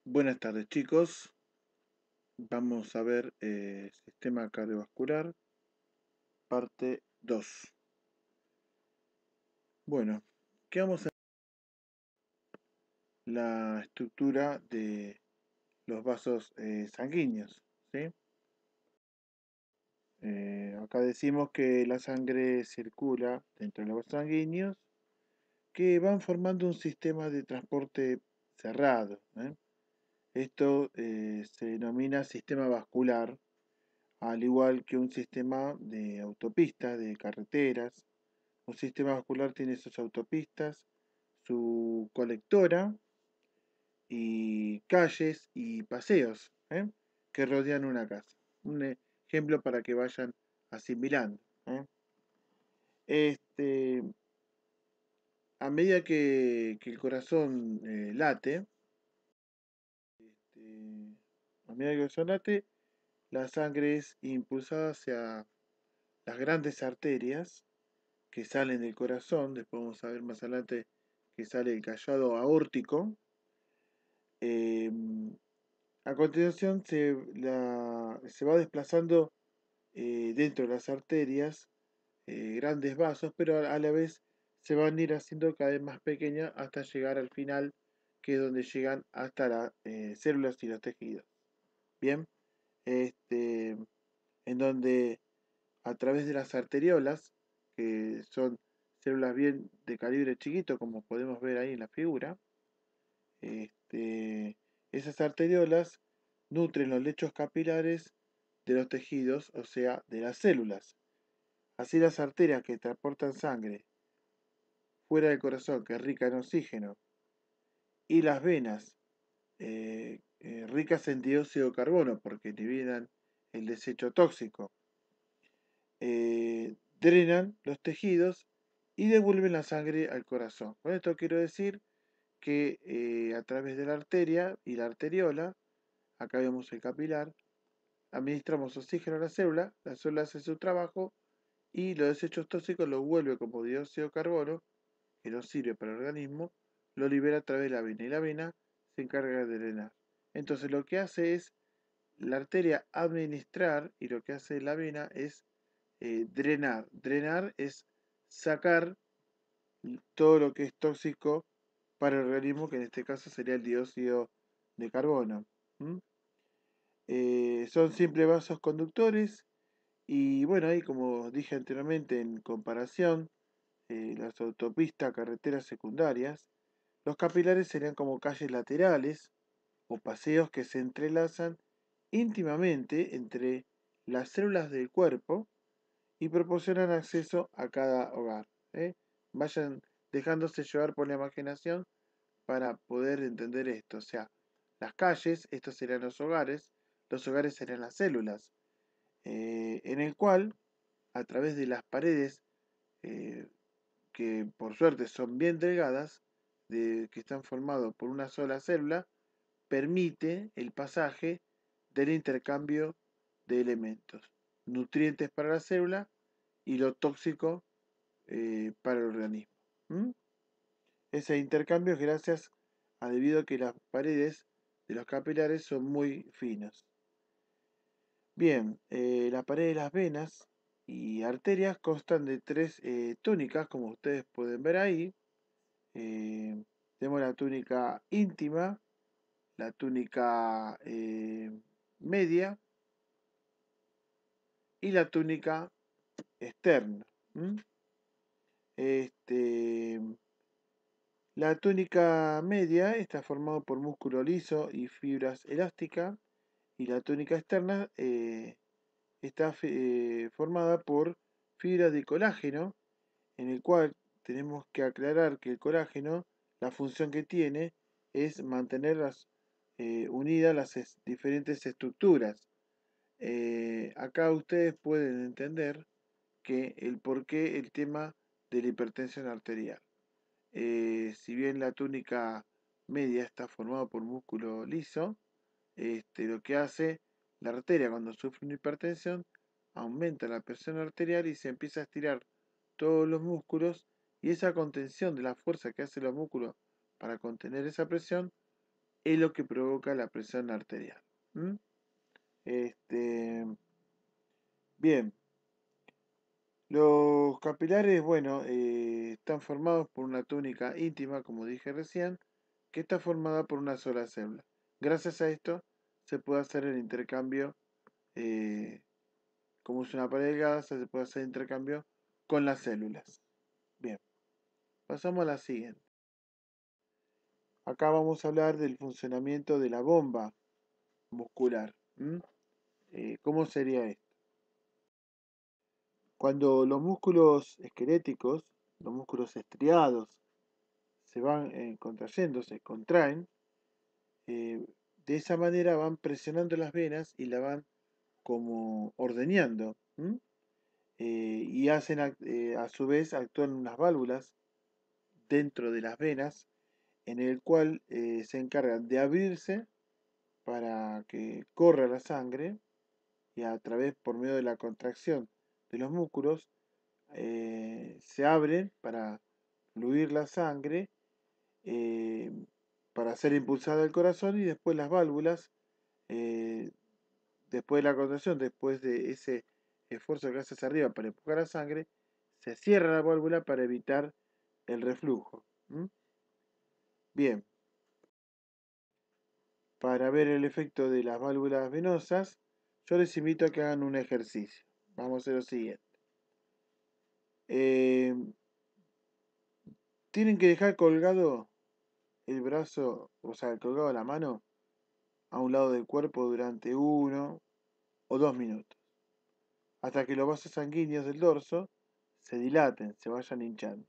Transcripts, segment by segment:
Buenas tardes chicos, vamos a ver sistema cardiovascular, parte 2. Bueno, ¿qué vamos a ver? La estructura de los vasos sanguíneos, ¿sí? Acá decimos que la sangre circula dentro de los vasos sanguíneos que van formando un sistema de transporte cerrado, ¿eh? Esto se denomina sistema vascular, al igual que un sistema de autopistas, de carreteras. Un sistema vascular tiene sus autopistas, su colectora y calles y paseos, que rodean una casa. Un ejemplo para que vayan asimilando, ¿eh? Este, a medida que el corazón late, este, a medida que el corazón late, la sangre es impulsada hacia las grandes arterias que salen del corazón. Después vamos a ver más adelante que sale el callado aórtico. Eh, a continuación se va desplazando dentro de las arterias grandes vasos, pero a la vez se van a ir haciendo cada vez más pequeñas hasta llegar al final, que es donde llegan hasta las células y los tejidos. Bien, este, en donde a través de las arteriolas, que son células bien de calibre chiquito, como podemos ver ahí en la figura, esas arteriolas nutren los lechos capilares de los tejidos, o sea, de las células. Así las arterias que transportan sangre fuera del corazón, que es rica en oxígeno, y las venas ricas en dióxido de carbono, porque eliminan el desecho tóxico, drenan los tejidos y devuelven la sangre al corazón. Con esto quiero decir que a través de la arteria y la arteriola, acá vemos el capilar, administramos oxígeno a la célula hace su trabajo y los desechos tóxicos los vuelve como dióxido de carbono, que no sirve para el organismo, lo libera a través de la vena y la vena se encarga de drenar. Entonces lo que hace es la arteria administrar y lo que hace la vena es drenar. Drenar es sacar todo lo que es tóxico para el organismo, que en este caso sería el dióxido de carbono. ¿Mm? Son simples vasos conductores y bueno, ahí como dije anteriormente en comparación, las autopistas, carreteras secundarias, los capilares serían como calles laterales o paseos que se entrelazan íntimamente entre las células del cuerpo y proporcionan acceso a cada hogar, ¿eh? Vayan dejándose llevar por la imaginación para poder entender esto. O sea, las calles, estos serían los hogares serían las células, en el cual, a través de las paredes, eh, que por suerte son bien delgadas, que están formados por una sola célula, permite el pasaje del intercambio de elementos, nutrientes para la célula y lo tóxico para el organismo. ¿Mm? Ese intercambio es gracias a debido a que las paredes de los capilares son muy finos. Bien, la pared de las venas y arterias constan de tres túnicas, como ustedes pueden ver ahí. Eh, Tenemos la túnica íntima, la túnica media y la túnica externa. ¿Mm? Este, la túnica media está formada por músculo liso y fibras elásticas y la túnica externa está formada por fibras de colágeno, en el cual tenemos que aclarar que el colágeno, la función que tiene es mantener unidas las diferentes estructuras. Acá ustedes pueden entender que el por qué el tema de la hipertensión arterial. Si bien la túnica media está formada por músculo liso, lo que hace la arteria cuando sufre una hipertensión, aumenta la presión arterial y se empieza a estirar todos los músculos y esa contención de la fuerza que hacen los músculos para contener esa presión es lo que provoca la presión arterial. ¿Mm? Este, bien, los capilares, bueno, están formados por una túnica íntima, como dije recién, que está formada por una sola célula. Gracias a esto se puede hacer el intercambio, eh, como es una pared delgada, se puede hacer intercambio con las células. Bien, pasamos a la siguiente. Acá vamos a hablar del funcionamiento de la bomba muscular. ¿Cómo sería esto? Cuando los músculos esqueléticos, los músculos estriados, se van contrayendo, se contraen, eh, de esa manera van presionando las venas y la van como ordeñando. Y hacen a su vez actúan unas válvulas dentro de las venas en el cual se encargan de abrirse para que corra la sangre y a través por medio de la contracción de los músculos se abren para fluir la sangre, eh, para ser impulsada al corazón y después las válvulas, eh, después de la contracción, después de ese esfuerzo que haces arriba para empujar la sangre, se cierra la válvula para evitar el reflujo. Bien, para ver el efecto de las válvulas venosas, yo les invito a que hagan un ejercicio. Vamos a hacer lo siguiente. Eh, Tienen que dejar colgado el brazo, o sea, colgado la mano a un lado del cuerpo durante 1 o 2 minutos, hasta que los vasos sanguíneos del dorso se dilaten, se vayan hinchando.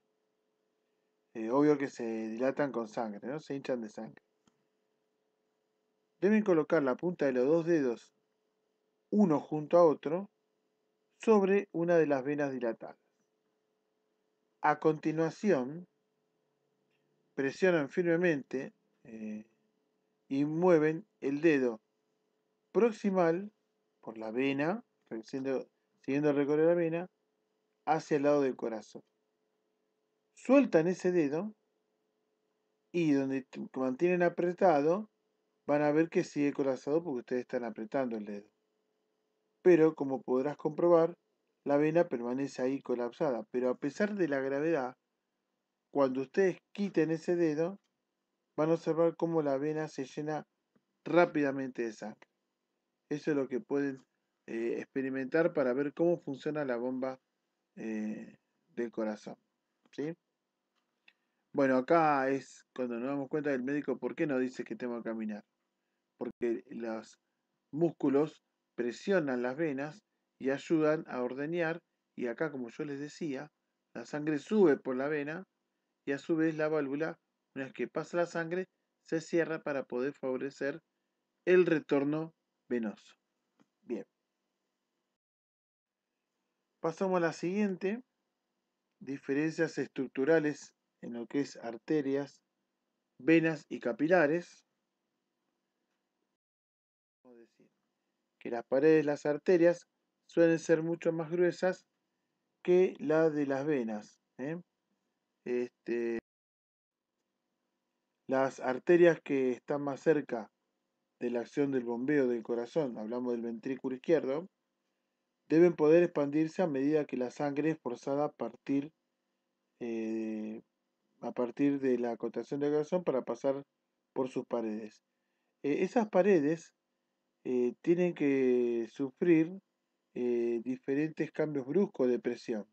Obvio que se dilatan con sangre, ¿no? Se hinchan de sangre. Deben colocar la punta de los dos dedos, uno junto a otro, sobre una de las venas dilatadas. A continuación, presionan firmemente eh, y mueven el dedo proximal por la vena, siguiendo el recorrido de la vena, hacia el lado del corazón. Sueltan ese dedo y donde mantienen apretado, van a ver que sigue colapsado porque ustedes están apretando el dedo. Pero como podrás comprobar, la vena permanece ahí colapsada. Pero a pesar de la gravedad, cuando ustedes quiten ese dedo, van a observar cómo la vena se llena rápidamente de sangre. Eso es lo que pueden experimentar para ver cómo funciona la bomba del corazón. ¿Sí? Bueno, acá es cuando nos damos cuenta del médico por qué nos dice que tengo que caminar. Porque los músculos presionan las venas y ayudan a ordeñar. Y acá, como yo les decía, la sangre sube por la vena y a su vez la válvula, una vez que pasa la sangre, se cierra para poder favorecer el retorno venoso. Bien, pasamos a la siguiente, diferencias estructurales en lo que es arterias, venas y capilares. Vamos a decir que las paredes de las arterias suelen ser mucho más gruesas que la de las venas. Las arterias que están más cerca de la acción del bombeo del corazón, hablamos del ventrículo izquierdo, deben poder expandirse a medida que la sangre es forzada eh, a partir de la contracción del corazón para pasar por sus paredes. Esas paredes tienen que sufrir diferentes cambios bruscos de presión.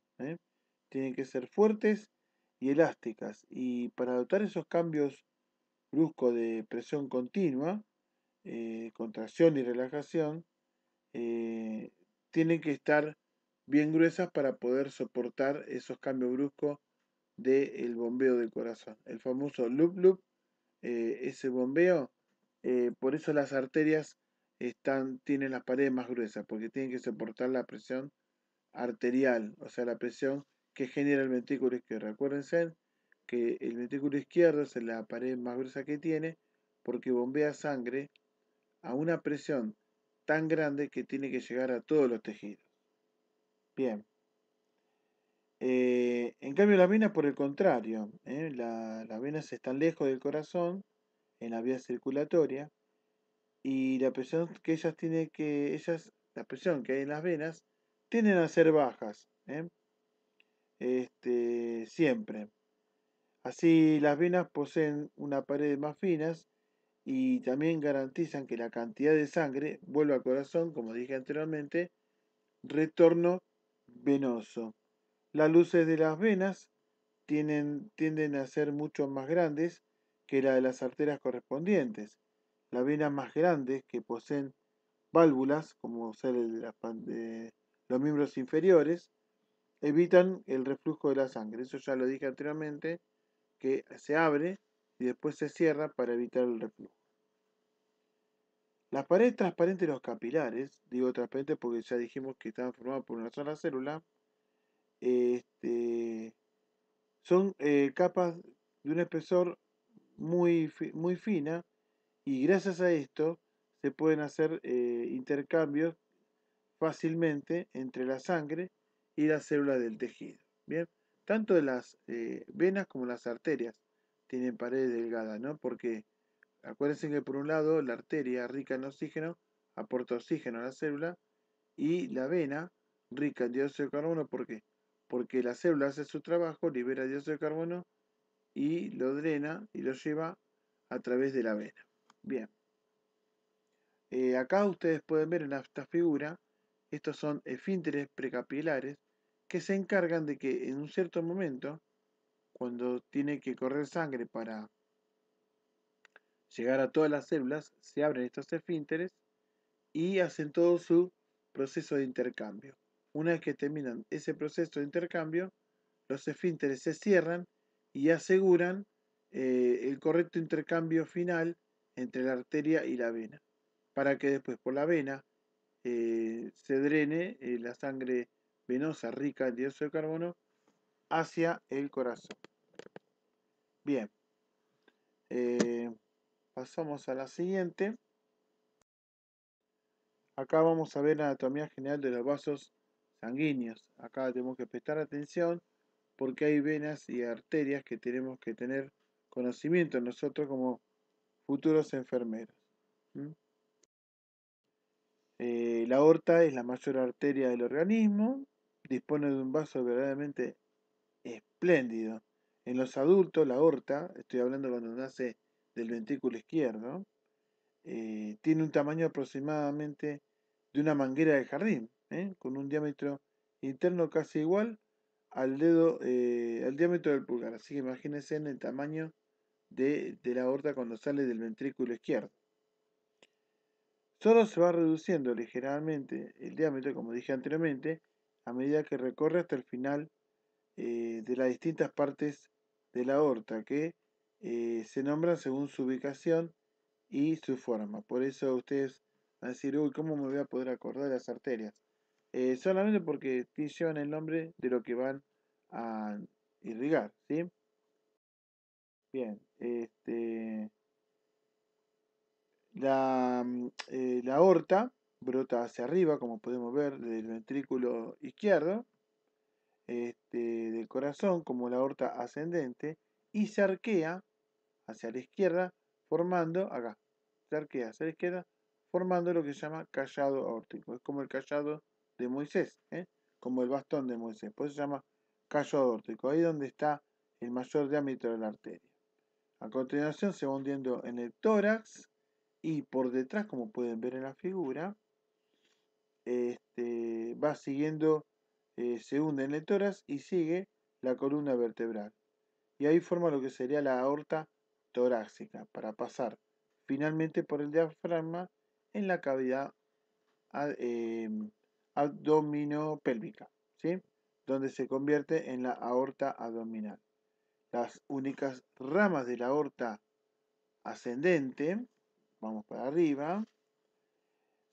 Tienen que ser fuertes y elásticas. Y para adoptar esos cambios bruscos de presión continua, contracción y relajación, eh, tienen que estar bien gruesas para poder soportar esos cambios bruscos del bombeo del corazón. El famoso loop loop, ese bombeo, por eso las arterias tienen las paredes más gruesas, porque tienen que soportar la presión arterial, o sea, la presión que genera el ventrículo izquierdo. Acuérdense que el ventrículo izquierdo es la pared más gruesa que tiene, porque bombea sangre a una presión tan grande que tiene que llegar a todos los tejidos. Bien. En cambio, las venas, por el contrario, las venas están lejos del corazón, en la vía circulatoria y la presión que la presión que hay en las venas tienden a ser bajas, siempre. Así las venas poseen una pared más finas y también garantizan que la cantidad de sangre vuelva al corazón, como dije anteriormente, retorno venoso. Las luces de las venas tienden a ser mucho más grandes que la de las arterias correspondientes. Las venas más grandes, que poseen válvulas, como ser los miembros inferiores, evitan el reflujo de la sangre. Eso ya lo dije anteriormente, que se abre y después se cierra para evitar el reflujo. La pared transparente de los capilares, digo transparente porque ya dijimos que estaban formados por una sola célula, este, son capas de un espesor muy fina y gracias a esto se pueden hacer intercambios fácilmente entre la sangre y las células del tejido. Bien, tanto las venas como las arterias tienen paredes delgadas, ¿no? Porque acuérdense que por un lado la arteria rica en oxígeno aporta oxígeno a la célula y la vena rica en dióxido de carbono, ¿por qué? Porque la célula hace su trabajo, libera dióxido de carbono y lo drena y lo lleva a través de la vena. Bien, acá ustedes pueden ver en esta figura, estos son esfínteres precapilares que se encargan de que en un cierto momento, cuando tiene que correr sangre para llegar a todas las células, se abren estos esfínteres y hacen todo su proceso de intercambio. Una vez que terminan ese proceso de intercambio, los esfínteres se cierran y aseguran el correcto intercambio final entre la arteria y la vena, para que después por la vena se drene la sangre venosa rica en dióxido de carbono hacia el corazón. Bien, eh, pasamos a la siguiente. Acá vamos a ver la anatomía general de los vasos sanguíneos. Acá tenemos que prestar atención porque hay venas y arterias que tenemos que tener conocimiento nosotros como futuros enfermeros. ¿Mm? La aorta es la mayor arteria del organismo, dispone de un vaso verdaderamente espléndido. En los adultos, la aorta, estoy hablando cuando nace del ventrículo izquierdo, tiene un tamaño aproximadamente de una manguera de jardín, con un diámetro interno casi igual al diámetro del pulgar. Así que imagínense en el tamaño de la aorta cuando sale del ventrículo izquierdo. Solo se va reduciendo ligeramente el diámetro, como dije anteriormente, a medida que recorre hasta el final de las distintas partes de la aorta, que se nombran según su ubicación y su forma. Por eso ustedes van a decir, uy, ¿cómo me voy a poder acordar de las arterias? Solamente porque llevan el nombre de lo que van a irrigar, ¿sí? Bien, la aorta brota hacia arriba, como podemos ver, del ventrículo izquierdo, del corazón, como la aorta ascendente, y se arquea hacia la izquierda, formando, acá, se arquea hacia la izquierda, formando lo que se llama callado aórtico. Es como el callado de Moisés, como el bastón de Moisés. Por eso se llama callado aórtico. Ahí es donde está el mayor diámetro de la arteria. A continuación se va hundiendo en el tórax y por detrás, como pueden ver en la figura, va siguiendo, se hunde en el tórax y sigue la columna vertebral. Y ahí forma lo que sería la aorta torácica para pasar finalmente por el diafragma en la cavidad abdominopélvica, ¿sí? Donde se convierte en la aorta abdominal. Las únicas ramas de la aorta ascendente, vamos para arriba,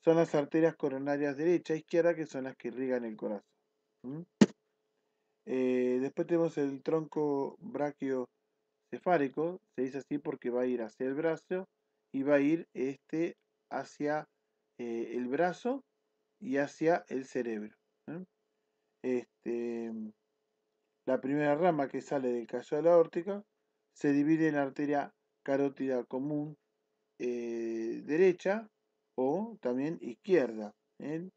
son las arterias coronarias derecha e izquierda que son las que irrigan el corazón. ¿Mm? Después tenemos el tronco brachiocefálico, se dice así porque va a ir hacia el brazo y va a ir hacia el brazo y hacia el cerebro. ¿Eh? Este, la primera rama que sale del callado de la aórtica se divide en la arteria carótida común derecha o también izquierda. ¿Eh?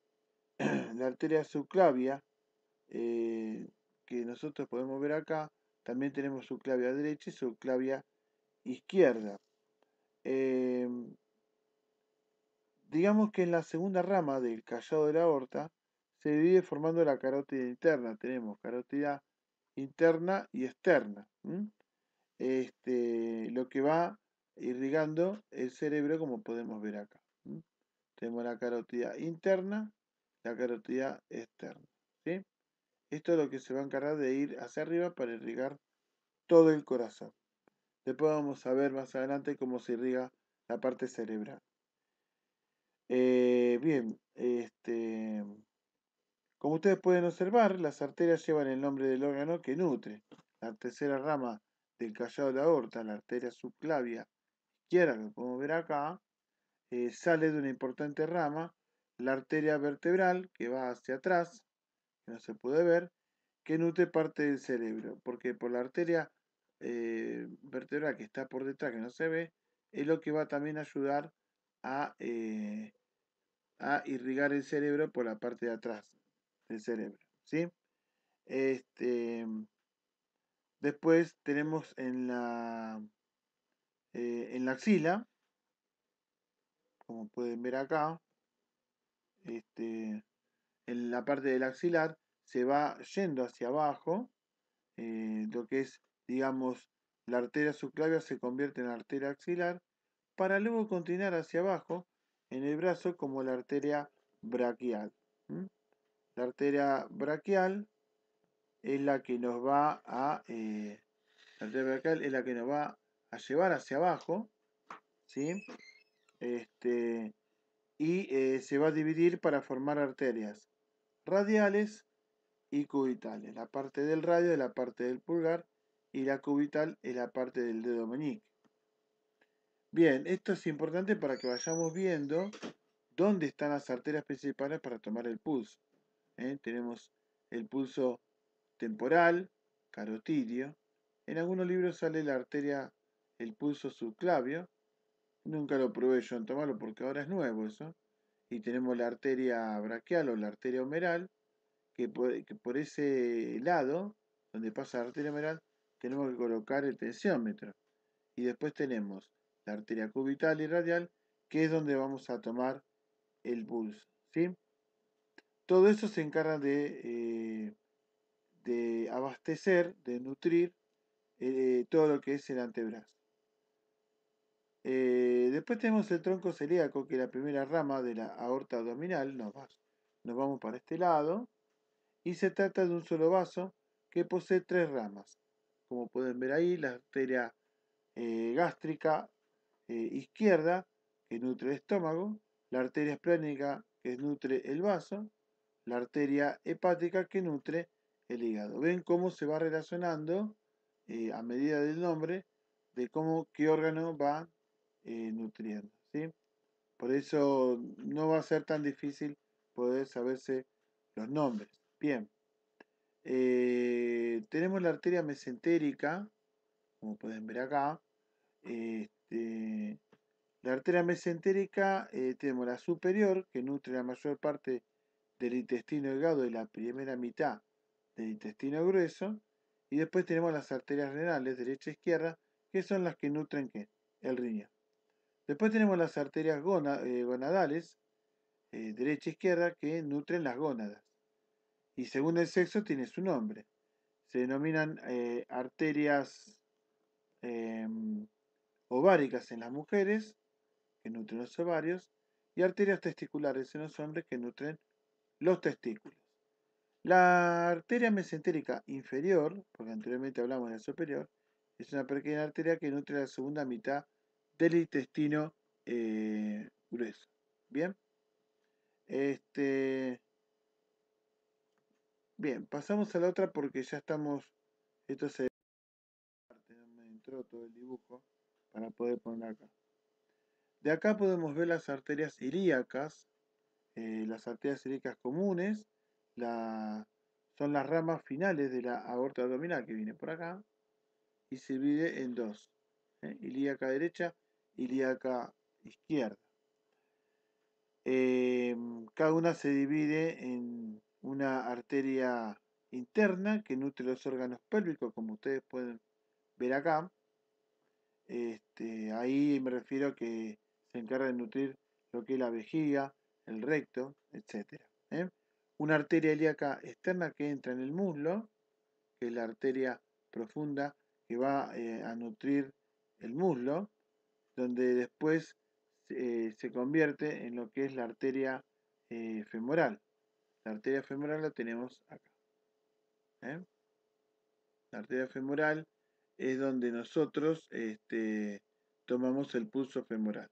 La arteria subclavia, que nosotros podemos ver acá, también tenemos subclavia derecha y subclavia izquierda. Eh, digamos que en la segunda rama del callado de la aorta se divide formando la carótida interna. Tenemos carótida interna y externa. Lo que va irrigando el cerebro, como podemos ver acá. Tenemos la carótida interna, la carótida externa. ¿Sí? Esto es lo que se va a encargar de ir hacia arriba para irrigar todo el corazón. Después vamos a ver más adelante cómo se irriga la parte cerebral. Bien, como ustedes pueden observar, las arterias llevan el nombre del órgano que nutre. La tercera rama del callado de la aorta, la arteria subclavia izquierda, que podemos ver acá, sale de una importante rama, la arteria vertebral, que va hacia atrás, que no se puede ver, que nutre parte del cerebro, porque por la arteria vertebral que está por detrás, que no se ve, es lo que va también a ayudar a irrigar el cerebro por la parte de atrás del cerebro, ¿sí? Este, después tenemos en la axila, como pueden ver acá, en la parte del axilar se va yendo hacia abajo, lo que es, digamos, la arteria subclavia se convierte en arteria axilar, para luego continuar hacia abajo en el brazo como la arteria braquial. La arteria braquial es la que nos va la arteria braquial es la que nos va a llevar hacia abajo, ¿sí? Y se va a dividir para formar arterias radiales y cubitales. La parte del radio es la parte del pulgar y la cubital es la parte del dedo meñique. Bien, esto es importante para que vayamos viendo dónde están las arterias principales para tomar el pulso. Tenemos el pulso temporal, carotidio. En algunos libros sale la arteria, el pulso subclavio. Nunca lo probé yo en tomarlo porque ahora es nuevo eso. Y tenemos la arteria braquial o la arteria humeral, que por ese lado, donde pasa la arteria humeral, tenemos que colocar el tensiómetro. Y después tenemos la arteria cubital y radial, que es donde vamos a tomar el pulso. ¿Sí? Todo eso se encarga de abastecer, de nutrir todo lo que es el antebrazo. Después tenemos el tronco celíaco, que es la primera rama de la aorta abdominal. Nos vamos para este lado. Y se trata de un solo vaso que posee tres ramas. Como pueden ver ahí, la arteria gástrica izquierda, que nutre el estómago, la arteria esplénica, que nutre el vaso, la arteria hepática, que nutre el hígado. Ven cómo se va relacionando a medida del nombre de qué órgano va nutriendo. ¿Sí? Por eso no va a ser tan difícil poder saberse los nombres. Bien. Tenemos la arteria mesentérica, como pueden ver acá. La arteria mesentérica, tenemos la superior, que nutre la mayor parte del intestino delgado y la primera mitad del intestino grueso. Y después tenemos las arterias renales, derecha e izquierda, que son las que nutren ¿qué? El riñón. Después tenemos las arterias gonadales, derecha e izquierda, que nutren las gónadas. Y según el sexo tiene su nombre. Se denominan arterias ováricas en las mujeres, que nutren los ovarios, y arterias testiculares en los hombres, que nutren los testículos. La arteria mesentérica inferior, porque anteriormente hablamos de la superior, es una pequeña arteria que nutre la segunda mitad del intestino grueso. Bien, bien, pasamos a la otra porque ya estamos, esto se no me entró todo el dibujo para poder poner acá. De acá podemos ver las arterias ilíacas, las arterias ilíacas comunes, son las ramas finales de la aorta abdominal que viene por acá y se divide en dos, ilíaca derecha, ilíaca izquierda. Cada una se divide en una arteria interna que nutre los órganos pélvicos, como ustedes pueden ver acá. Ahí me refiero a que se encarga de nutrir lo que es la vejiga, el recto, etc. Una arteria ilíaca externa que entra en el muslo, que es la arteria profunda que va a nutrir el muslo, donde después se convierte en lo que es la arteria femoral. La arteria femoral la tenemos acá. ¿eh? La arteria femoral es donde nosotros tomamos el pulso femoral.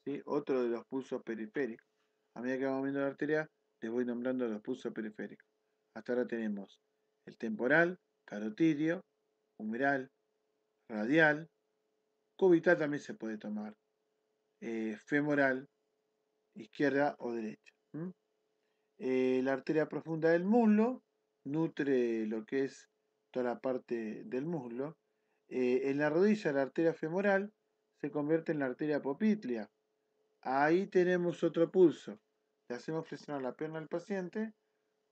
¿sí? Otro de los pulsos periféricos. A medida que vamos viendo la arteria, les voy nombrando los pulsos periféricos. Hasta ahora tenemos el temporal, carotidio, humeral, radial, cubital también se puede tomar, femoral, izquierda o derecha. La arteria profunda del muslo nutre lo que es toda la parte del muslo. En la rodilla, la arteria femoral se convierte en la arteria poplítea. Ahí tenemos otro pulso. Le hacemos presionar la pierna al paciente,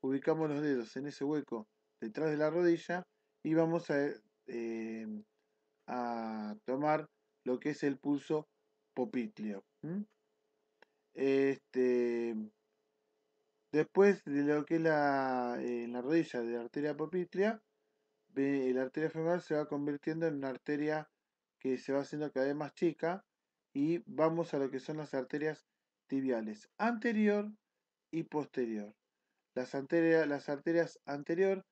ubicamos los dedos en ese hueco detrás de la rodilla y vamos a tomar lo que es el pulso popliteo. Después de lo que es la rodilla de la arteria poplítea, la arteria femoral se va convirtiendo en una arteria que se va haciendo cada vez más chica y vamos a lo que son las arterias tibiales, anterior y posterior. Las arterias anterior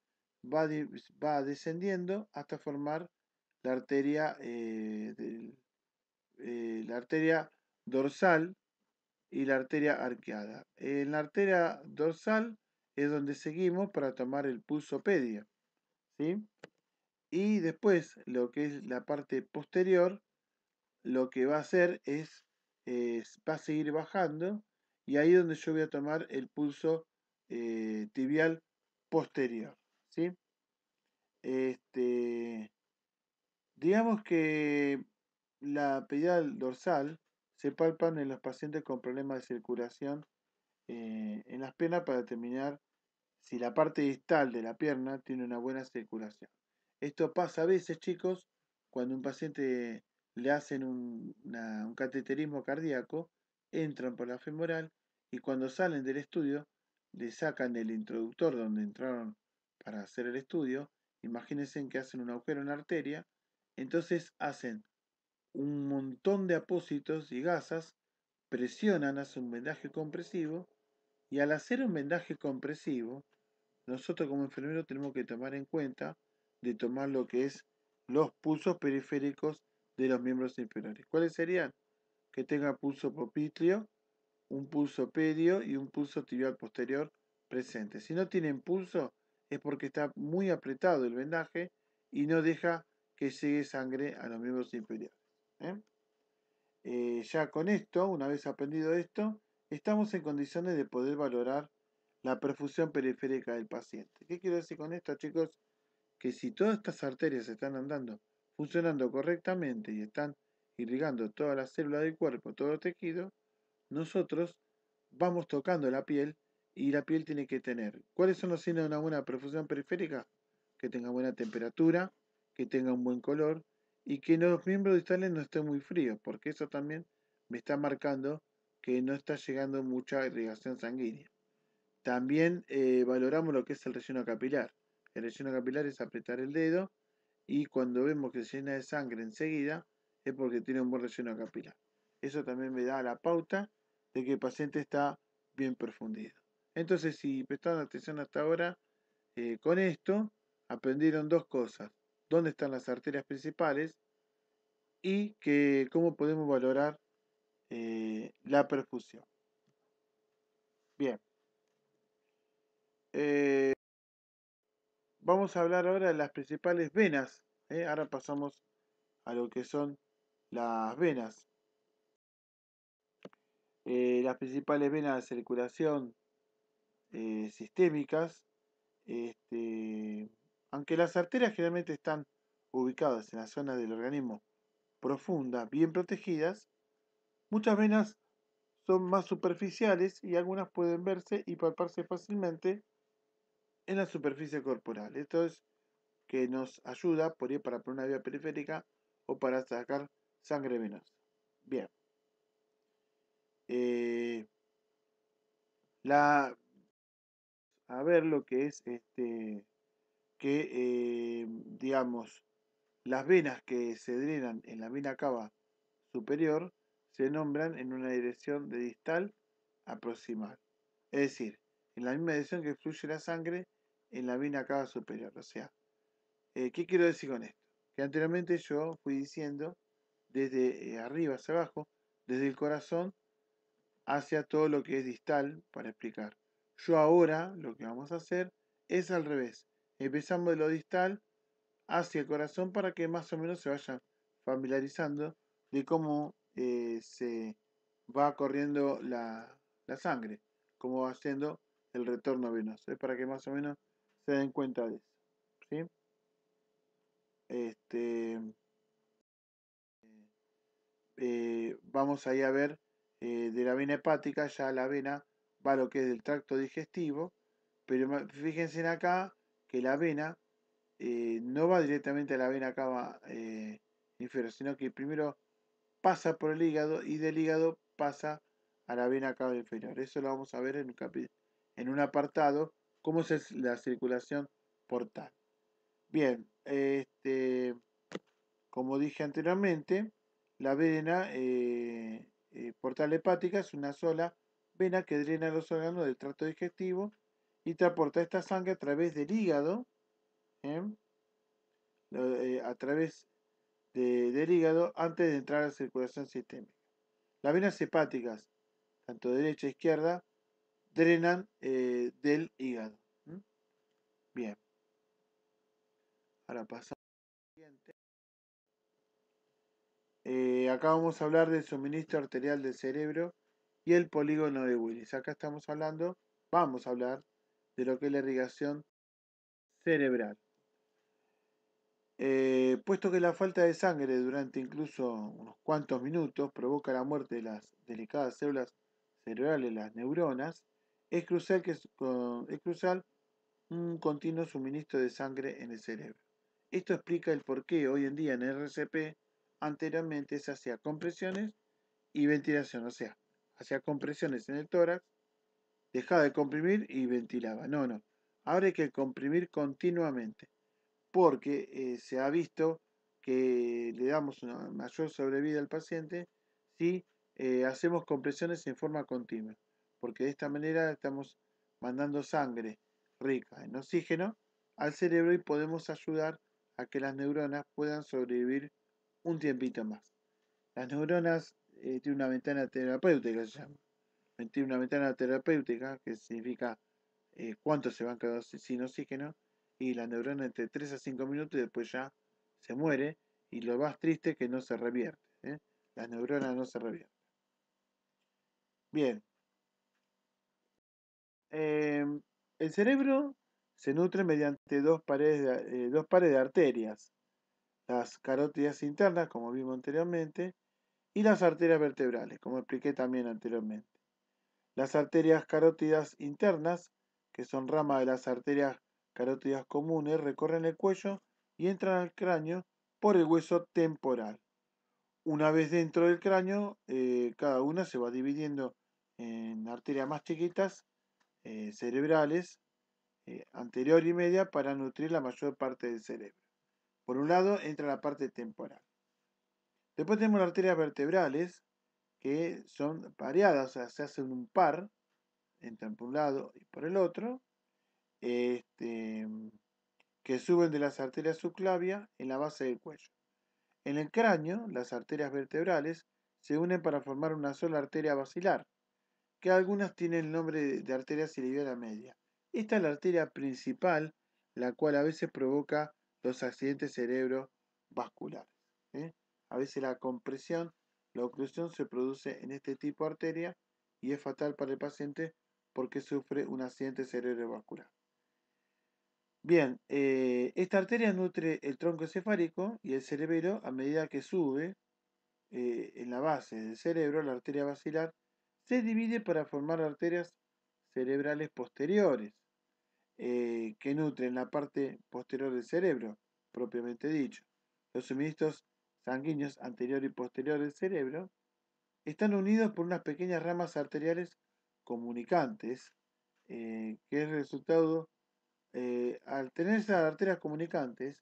va descendiendo hasta formar la arteria, la arteria dorsal y la arteria arqueada. En la arteria dorsal es donde seguimos para tomar el pulso pedio. ¿sí? Y después lo que es la parte posterior, lo que va a hacer va a seguir bajando y ahí es donde yo voy a tomar el pulso tibial posterior. ¿sí? Este, digamos que la pedal dorsal se palpan en los pacientes con problemas de circulación en las piernas para determinar si la parte distal de la pierna tiene una buena circulación. Esto pasa a veces, chicos, cuando un paciente le hacen un cateterismo cardíaco, entran por la femoral y cuando salen del estudio le sacan el introductor donde entraron para hacer el estudio. Imagínense que hacen un agujero en la arteria, entonces hacen un montón de apósitos y gasas, presionan, hacen un vendaje compresivo y al hacer un vendaje compresivo, nosotros como enfermeros tenemos que tomar en cuenta de tomar lo que es los pulsos periféricos de los miembros inferiores. ¿Cuáles serían? Que tenga pulso popliteo, un pulso pedio y un pulso tibial posterior presente. Si no tienen pulso es porque está muy apretado el vendaje y no deja que llegue sangre a los miembros inferiores. ¿eh? Ya con esto, una vez aprendido esto, estamos en condiciones de poder valorar la perfusión periférica del paciente. ¿Qué quiero decir con esto, chicos? Que si todas estas arterias están andando, funcionando correctamente y están irrigando todas las células del cuerpo, todo el tejido, nosotros vamos tocando la piel y la piel tiene que tener. ¿Cuáles son los signos de una buena perfusión periférica? Que tenga buena temperatura, que tenga un buen color y que los miembros distales no estén muy fríos, porque eso también me está marcando que no está llegando mucha irrigación sanguínea. También valoramos lo que es el relleno capilar. El relleno capilar es apretar el dedo y cuando vemos que se llena de sangre enseguida es porque tiene un buen relleno capilar. Eso también me da la pauta de que el paciente está bien perfundido. Entonces, si prestaron atención hasta ahora, con esto aprendieron dos cosas. Dónde están las arterias principales y cómo podemos valorar la perfusión. Bien. Eh, Vamos a hablar ahora de las principales venas. Ahora pasamos a lo que son las venas. Las principales venas de circulación sistémicas, aunque las arterias generalmente están ubicadas en las zonas del organismo profundas, bien protegidas, Muchas venas son más superficiales y algunas pueden verse y palparse fácilmente en la superficie corporal. Esto es que nos ayuda por ir para una vía periférica o para sacar sangre venosa. Bien. La, a ver lo que es digamos, las venas que se drenan en la vena cava superior se nombran en una dirección de distal a proximal. Es decir, en la misma dirección que fluye la sangre en la vena cava superior. O sea, ¿qué quiero decir con esto? Que anteriormente yo fui diciendo desde arriba hacia abajo, desde el corazón hacia todo lo que es distal para explicar. Yo ahora lo que vamos a hacer es al revés. Empezamos de lo distal hacia el corazón para que más o menos se vayan familiarizando de cómo se va corriendo la sangre, cómo va haciendo el retorno venoso. Es para que más o menos se den cuenta de eso. ¿Sí? Este, vamos ahí a ver de la vena hepática, ya la vena va a lo que es del tracto digestivo, pero fíjense en acá que la vena no va directamente a la vena cava inferior, sino que primero pasa por el hígado y del hígado pasa a la vena cava inferior. Eso lo vamos a ver en un apartado, cómo es la circulación portal. Bien, como dije anteriormente, la vena portal hepática es una sola vena que drena los órganos del tracto digestivo y transporta esta sangre a través del hígado, ¿eh? A través del hígado antes de entrar a la circulación sistémica. Las venas hepáticas, tanto derecha e izquierda, drenan del hígado. Bien, ahora pasamos al siguiente. Acá vamos a hablar del suministro arterial del cerebro y el polígono de Willis. Acá vamos a hablar de lo que es la irrigación cerebral. Puesto que la falta de sangre durante incluso unos cuantos minutos provoca la muerte de las delicadas células cerebrales, las neuronas, es crucial un continuo suministro de sangre en el cerebro. Esto explica el por qué hoy en día en RCP anteriormente se hacía compresiones y ventilación, o sea, hacía compresiones en el tórax, dejaba de comprimir y ventilaba. No, no. Ahora hay que comprimir continuamente porque se ha visto que le damos una mayor sobrevida al paciente si hacemos compresiones en forma continua, porque de esta manera estamos mandando sangre rica en oxígeno al cerebro y podemos ayudar a que las neuronas puedan sobrevivir un tiempito más. Las neuronas tienen una ventana terapéutica, se llama. Tiene una ventana terapéutica, que significa cuánto se van quedando sin oxígeno, y la neurona entre 3 a 5 minutos y después ya se muere, y lo más triste es que no se revierte. Las neuronas no se revierten. Bien, el cerebro se nutre mediante dos pares de arterias, las carótidas internas, como vimos anteriormente, y las arterias vertebrales, como expliqué también anteriormente. Las arterias carótidas internas, que son ramas de las arterias carótidas comunes, recorren el cuello y entran al cráneo por el hueso temporal. Una vez dentro del cráneo, cada una se va dividiendo en arterias más chiquitas, cerebrales, anterior y media, para nutrir la mayor parte del cerebro. Por un lado entra la parte temporal. Después tenemos las arterias vertebrales, que son pareadas, o sea, se hacen un par, entran por un lado y por el otro, este, que suben de las arterias subclavias en la base del cuello. En el cráneo, las arterias vertebrales se unen para formar una sola arteria basilar, que algunas tienen el nombre de arteria sinovial media. Esta es la arteria principal, la cual a veces provoca los accidentes cerebrovasculares. ¿eh? A veces la compresión, la oclusión se produce en este tipo de arteria y es fatal para el paciente porque sufre un accidente cerebrovascular. Bien, esta arteria nutre el tronco encefálico y el cerebelo a medida que sube en la base del cerebro, la arteria basilar, se divide para formar arterias cerebrales posteriores, que nutren la parte posterior del cerebro, propiamente dicho. Los suministros sanguíneos anterior y posterior del cerebro están unidos por unas pequeñas ramas arteriales comunicantes, que es el resultado, al tener esas arterias comunicantes,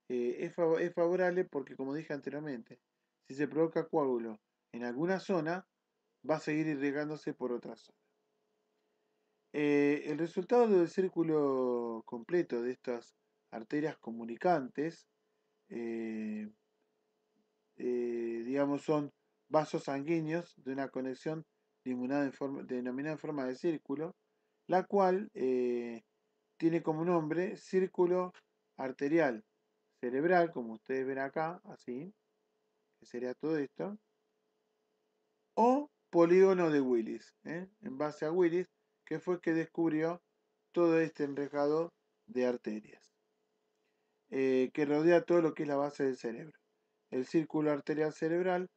es favorable porque, como dije anteriormente, si se provoca coágulo en alguna zona, va a seguir irrigándose por otra zona. El resultado del círculo completo de estas arterias comunicantes, eh, digamos, son vasos sanguíneos de una conexión denominada en forma de círculo, la cual tiene como nombre círculo arterial cerebral, como ustedes ven acá, así, que sería todo esto, o polígono de Willis, en base a Willis, que fue que descubrió todo este enrejado de arterias, que rodea todo lo que es la base del cerebro. El círculo arterial cerebral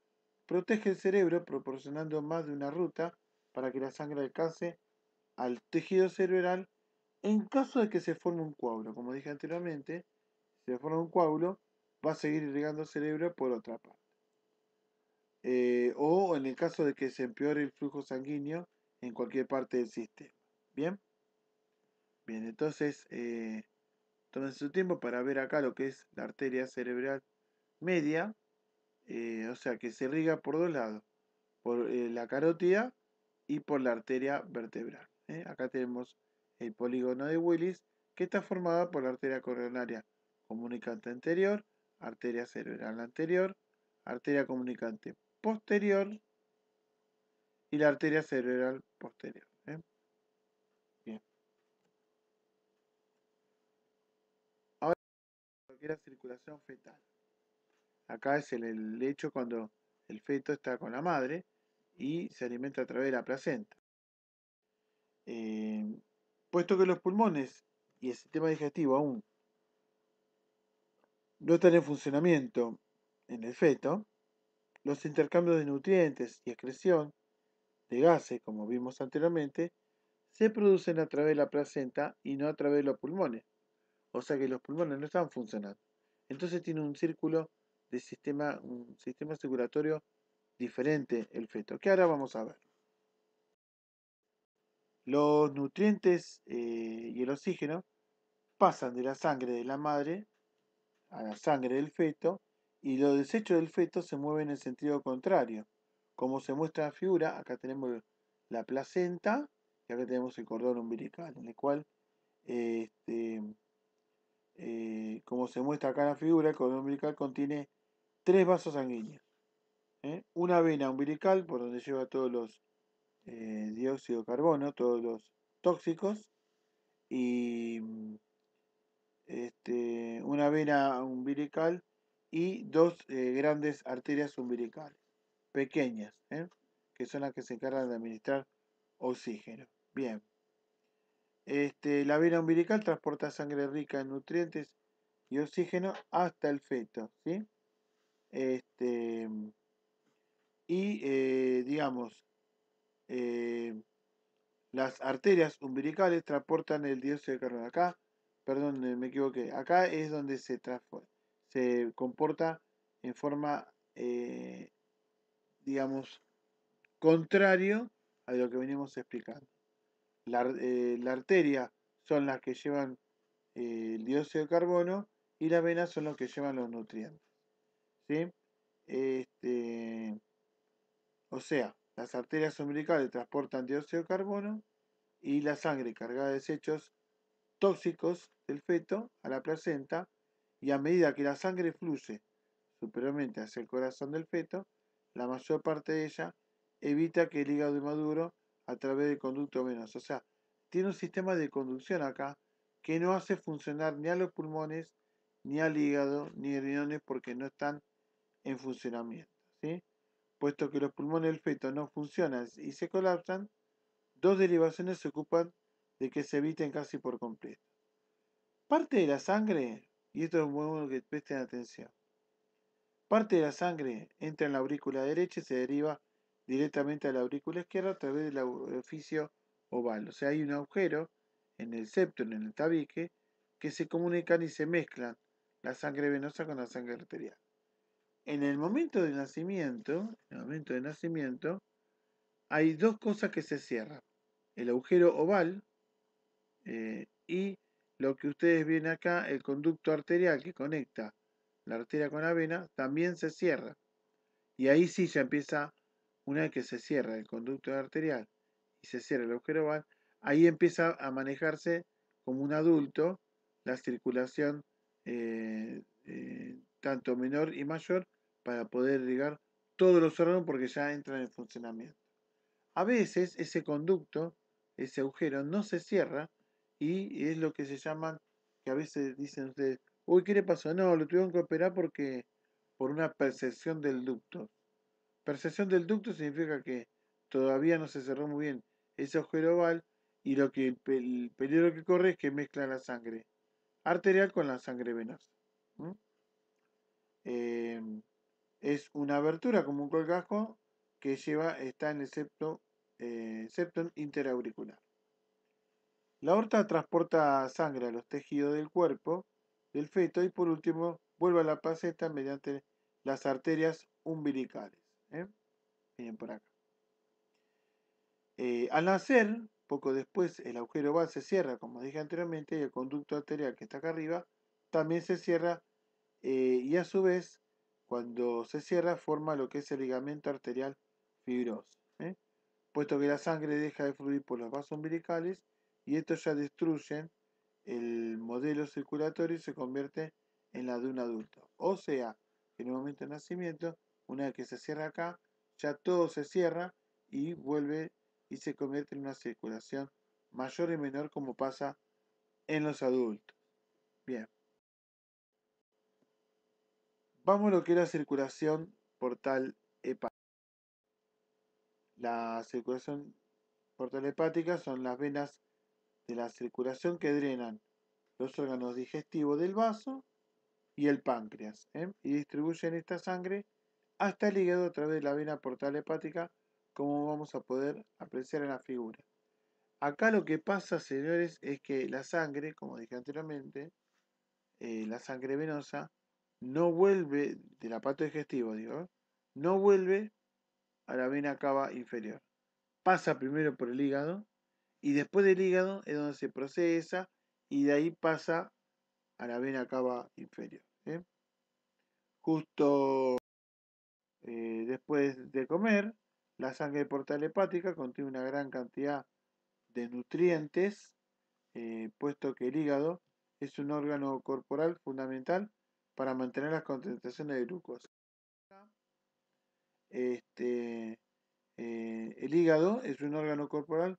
protege el cerebro proporcionando más de una ruta para que la sangre alcance al tejido cerebral en caso de que se forme un coágulo. Como dije anteriormente, si se forma un coágulo, va a seguir irrigando el cerebro por otra parte. O en el caso de que se empeore el flujo sanguíneo en cualquier parte del sistema. ¿Bien? Bien, entonces tomen su tiempo para ver acá lo que es la arteria cerebral media, o sea que se irriga por dos lados, por la carótida y por la arteria vertebral. Acá tenemos el polígono de Willis, que está formada por la arteria coronaria comunicante anterior, arteria cerebral anterior, arteria comunicante posterior y la arteria cerebral posterior. Bien. Ahora, lo que es la circulación fetal. Acá es el hecho cuando el feto está con la madre y se alimenta a través de la placenta. Eh, Puesto que los pulmones y el sistema digestivo aún no están en funcionamiento en el feto, los intercambios de nutrientes y excreción de gases, como vimos anteriormente, se producen a través de la placenta y no a través de los pulmones. O sea que los pulmones no están funcionando. Entonces tiene un círculo un sistema circulatorio diferente el feto, que ahora vamos a ver. Los nutrientes y el oxígeno pasan de la sangre de la madre a la sangre del feto y los desechos del feto se mueven en sentido contrario. Como se muestra en la figura, acá tenemos la placenta y acá tenemos el cordón umbilical, en el cual, este, como se muestra acá en la figura, el cordón umbilical contiene tres vasos sanguíneos. Una vena umbilical por donde lleva todos los dióxido de carbono, todos los tóxicos, y una vena umbilical y dos grandes arterias umbilicales, pequeñas, que son las que se encargan de administrar oxígeno. Bien. La vena umbilical transporta sangre rica en nutrientes y oxígeno hasta el feto, ¿sí? Y digamos, eh, las arterias umbilicales transportan el dióxido de carbono. Acá, perdón, me equivoqué. Acá es donde se comporta en forma, digamos, contrario a lo que venimos explicando. La arteria son las que llevan el dióxido de carbono y las venas son los que llevan los nutrientes. ¿Sí? O sea, las arterias umbilicales transportan dióxido de carbono y la sangre cargada de desechos tóxicos del feto a la placenta, y a medida que la sangre fluye superiormente hacia el corazón del feto, la mayor parte de ella evita que el hígado inmaduro a través del conducto venoso. O sea, tiene un sistema de conducción acá que no hace funcionar ni a los pulmones, ni al hígado, ni a riñones porque no están en funcionamiento. ¿Sí? Puesto que los pulmones del feto no funcionan y se colapsan, dos derivaciones se ocupan de que se eviten casi por completo. Parte de la sangre, y esto es muy bueno que presten atención, Parte de la sangre entra en la aurícula derecha y se deriva directamente a la aurícula izquierda a través del orificio oval. O sea, hay un agujero en el septum, en el tabique, que se comunican y se mezclan la sangre venosa con la sangre arterial. En el momento de nacimiento, hay dos cosas que se cierran. El agujero oval y lo que ustedes ven acá, el conducto arterial que conecta la arteria con la vena, también se cierra. Y ahí sí ya empieza, una vez que se cierra el conducto arterial y se cierra el agujero oval, ahí empieza a manejarse como un adulto la circulación tanto menor y mayor para poder llegar todos los órganos porque ya entran en funcionamiento. A veces ese conducto, ese agujero, no se cierra y es lo que se llaman, que a veces dicen ustedes, uy, ¿qué le pasó? No, lo tuvieron que operar porque por una percepción del ducto. Percepción del ducto significa que todavía no se cerró muy bien ese agujero oval y el peligro que corre es que mezcla la sangre arterial con la sangre venosa. ¿Mm? Eh, es una abertura como un colgajo que está en el septum interauricular. La aorta transporta sangre a los tejidos del cuerpo del feto y por último vuelve a la placenta mediante las arterias umbilicales. Miren por acá. Al nacer, poco después, el agujero oval se cierra, como dije anteriormente, y el conducto arterial que está acá arriba también se cierra y a su vez, cuando se cierra, forma lo que es el ligamento arterial fibroso, puesto que la sangre deja de fluir por los vasos umbilicales y estos ya destruyen el modelo circulatorio y se convierte en la de un adulto. O sea, en el momento de nacimiento, una vez que se cierra acá, ya todo se cierra y vuelve y se convierte en una circulación mayor y menor como pasa en los adultos. Bien, vamos a lo que es la circulación portal hepática. La circulación portal hepática son las venas de la circulación que drenan los órganos digestivos del vaso y el páncreas, y distribuyen esta sangre hasta el hígado a través de la vena portal hepática, como vamos a poder apreciar en la figura. Acá lo que pasa, señores, es que la sangre, como dije anteriormente, la sangre venosa, no vuelve del aparato digestivo, digo, no vuelve a la vena cava inferior. Pasa primero por el hígado y después del hígado es donde se procesa y de ahí pasa a la vena cava inferior. Justo después de comer, la sangre portal hepática contiene una gran cantidad de nutrientes, puesto que el hígado es un órgano corporal fundamental para mantener las concentraciones de glucosa. Este, el hígado es un órgano corporal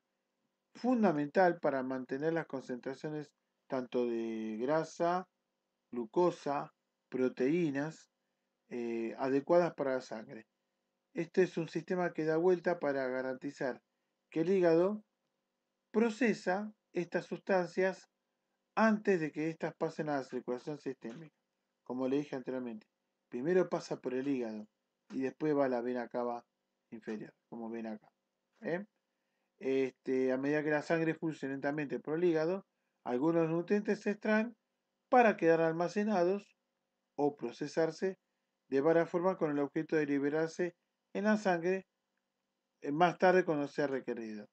fundamental para mantener las concentraciones tanto de grasa, glucosa, proteínas adecuadas para la sangre. Este es un sistema que da vuelta para garantizar que el hígado procesa estas sustancias antes de que éstas pasen a la circulación sistémica. Como le dije anteriormente, primero pasa por el hígado y después va a la vena cava inferior, como ven acá. ¿eh? A medida que la sangre fluye lentamente por el hígado, algunos nutrientes se extraen para quedar almacenados o procesarse de varias formas con el objeto de liberarse en la sangre más tarde cuando sea requerido.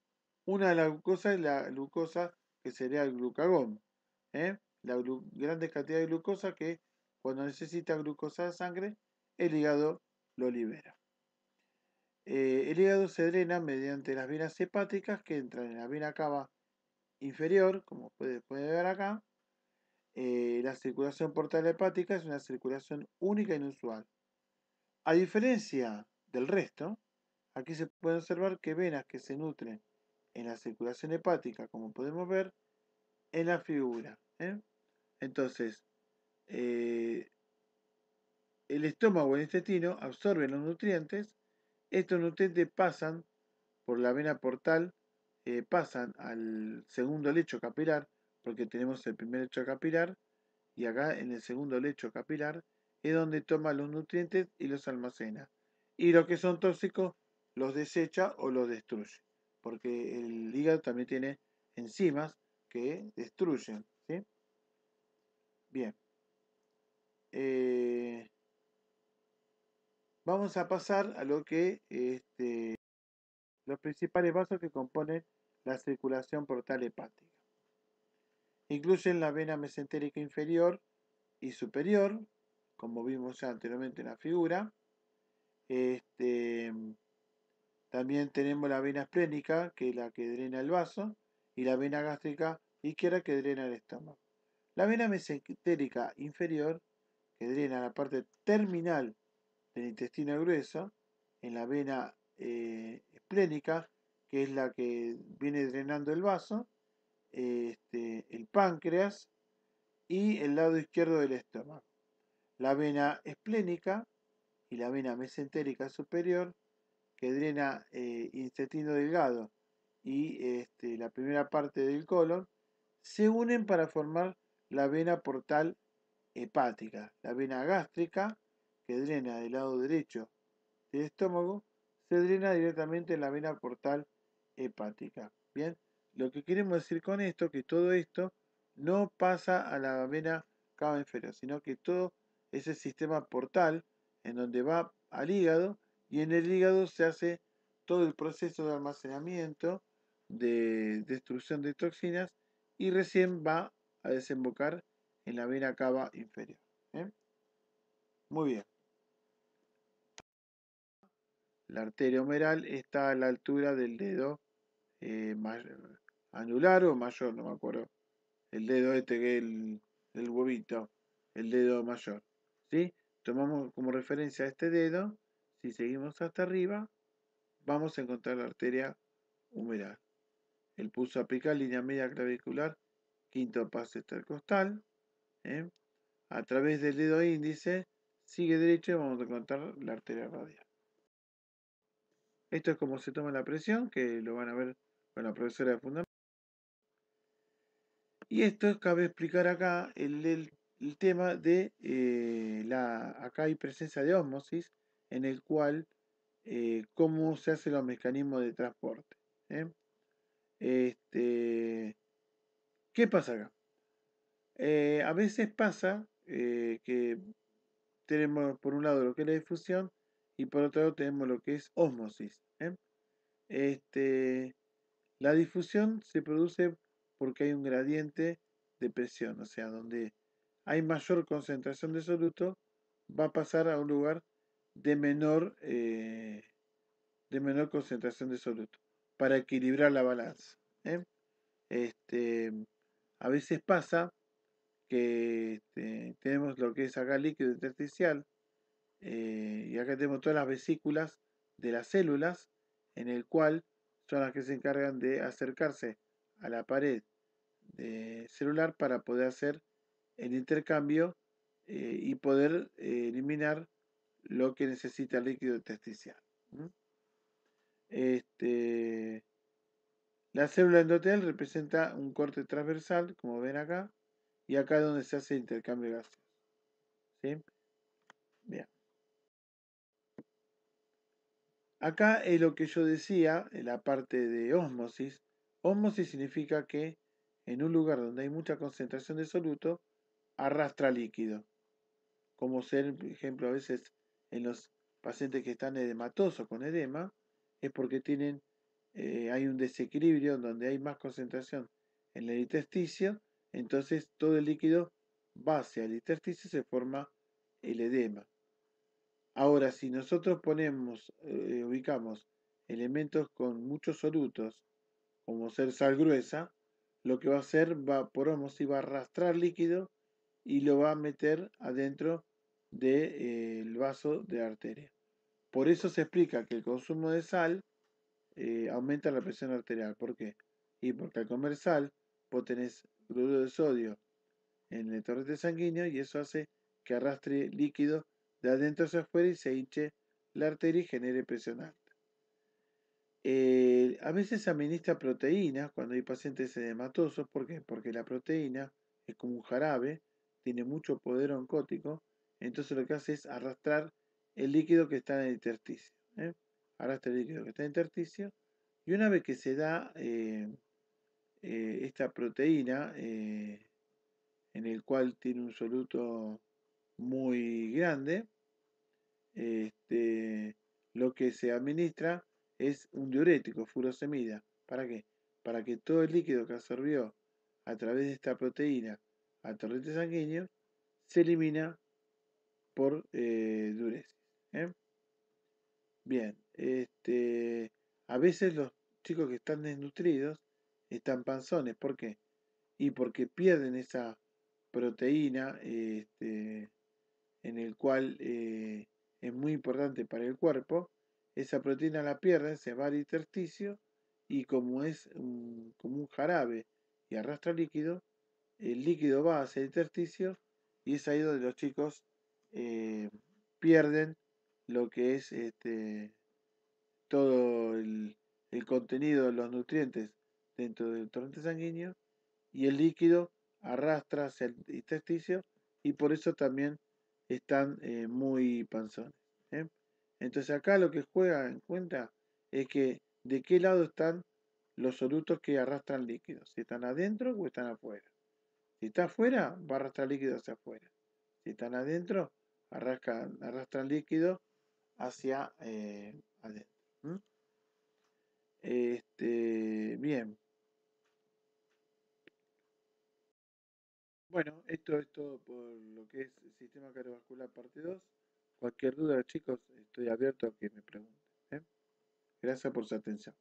Una de las glucosas es la glucosa que sería el glucagón. La grande cantidad de glucosa que cuando necesita glucosa de sangre, el hígado lo libera. El hígado se drena mediante las venas hepáticas que entran en la vena cava inferior, como puede ver acá. La circulación portal hepática es una circulación única e inusual. A diferencia del resto, aquí se puede observar que venas que se nutren en la circulación hepática, como podemos ver en la figura. Entonces, eh, el estómago o el intestino absorben los nutrientes. Estos nutrientes pasan por la vena portal, pasan al segundo lecho capilar, porque tenemos el primer lecho capilar, y acá en el segundo lecho capilar es donde toma los nutrientes y los almacena. Y los que son tóxicos los desecha o los destruye, porque el hígado también tiene enzimas que destruyen, ¿sí? Bien. Vamos a pasar a lo que los principales vasos que componen la circulación portal hepática. Incluyen la vena mesentérica inferior y superior, como vimos ya anteriormente en la figura. También tenemos la vena esplénica, que es la que drena el vaso, y la vena gástrica izquierda que drena el estómago. La vena mesentérica inferior, que drena la parte terminal del intestino grueso, en la vena esplénica, que es la que viene drenando el vaso, el páncreas y el lado izquierdo del estómago. La vena esplénica y la vena mesentérica superior, que drena intestino delgado y la primera parte del colon, se unen para formar la vena portal hepática. La vena gástrica, que drena del lado derecho del estómago, se drena directamente en la vena portal hepática. Bien, lo que queremos decir con esto es que todo esto no pasa a la vena cava inferior, sino que todo ese sistema portal en donde va al hígado, y en el hígado se hace todo el proceso de almacenamiento, de destrucción de toxinas, y recién va a desembocar en la vena cava inferior. ¿Eh? Muy bien. La arteria humeral está a la altura del dedo anular o mayor, no me acuerdo. El dedo este que es el huevito, el dedo mayor. ¿Sí? Tomamos como referencia a este dedo. Si seguimos hasta arriba, vamos a encontrar la arteria humeral. El pulso apical, línea media clavicular, quinto paso intercostal. ¿Eh? A través del dedo índice, sigue derecho y vamos a encontrar la arteria radial. Esto es como se toma la presión, que lo van a ver con la profesora de fundamentos. Y esto cabe explicar acá el tema de acá hay presencia de ósmosis, en el cual cómo se hacen los mecanismos de transporte. ¿Eh? ¿Qué pasa acá? A veces pasa que tenemos por un lado lo que es la difusión y por otro lado tenemos lo que es ósmosis. La difusión se produce porque hay un gradiente de presión, o sea, donde hay mayor concentración de soluto, va a pasar a un lugar de menor concentración de soluto, para equilibrar la balanza. ¿Eh? Este, a veces pasa que tenemos lo que es acá líquido intersticial, y acá tenemos todas las vesículas de las células, en el cual son las que se encargan de acercarse a la pared celular para poder hacer el intercambio y poder eliminar lo que necesita el líquido intersticial. La célula endotelial representa un corte transversal, como ven acá, y acá es donde se hace el intercambio gaseoso. ¿Sí? Bien. Acá es lo que yo decía, en la parte de ósmosis. Ósmosis significa que en un lugar donde hay mucha concentración de soluto, arrastra líquido. Como ser, por ejemplo, a veces en los pacientes que están edematosos con edema, es porque hay un desequilibrio donde hay más concentración en el intersticio, entonces todo el líquido va hacia el intersticio y se forma el edema. Ahora, si nosotros ubicamos elementos con muchos solutos, como ser sal gruesa, lo que va a hacer por ósmosis va a arrastrar líquido y lo va a meter adentro del vaso de la arteria. Por eso se explica que el consumo de sal aumenta la presión arterial. ¿Por qué? Y porque al comer sal, vos tenés cloruro de sodio en el torrente sanguíneo y eso hace que arrastre líquido de adentro hacia afuera y se hinche la arteria y genere presión alta. A veces se administra proteínas cuando hay pacientes edematosos. ¿Por qué? Porque la proteína es como un jarabe, tiene mucho poder oncótico entonces lo que hace es arrastrar el líquido que está en el intersticio. Arrastra el líquido que está en el intersticio, y una vez que se da esta proteína, en el cual tiene un soluto muy grande, este, lo que se administra es un diurético, furosemida. ¿Para qué? Para que todo el líquido que absorbió a través de esta proteína al torrente sanguíneo se elimina por diuresis. ¿eh? Bien, a veces los chicos que están desnutridos están panzones. ¿Por qué? Y porque pierden esa proteína, en el cual es muy importante para el cuerpo. Esa proteína la pierden, se va al intersticio, y como es como un jarabe y arrastra líquido, el líquido va hacia el intersticio, y es ahí donde los chicos eh, pierden lo que es todo el contenido de los nutrientes dentro del torrente sanguíneo, y el líquido arrastra hacia el intersticio, y por eso también están muy panzones. ¿eh? Entonces acá lo que juega en cuenta es que de qué lado están los solutos que arrastran líquidos, si están adentro o están afuera. Si está afuera, va a arrastrar líquido hacia afuera. Si están adentro, arrastran líquido hacia adentro. Bien. Bueno, esto es todo por lo que es el sistema cardiovascular parte 2. Cualquier duda, chicos, estoy abierto a que me pregunten. ¿eh? Gracias por su atención.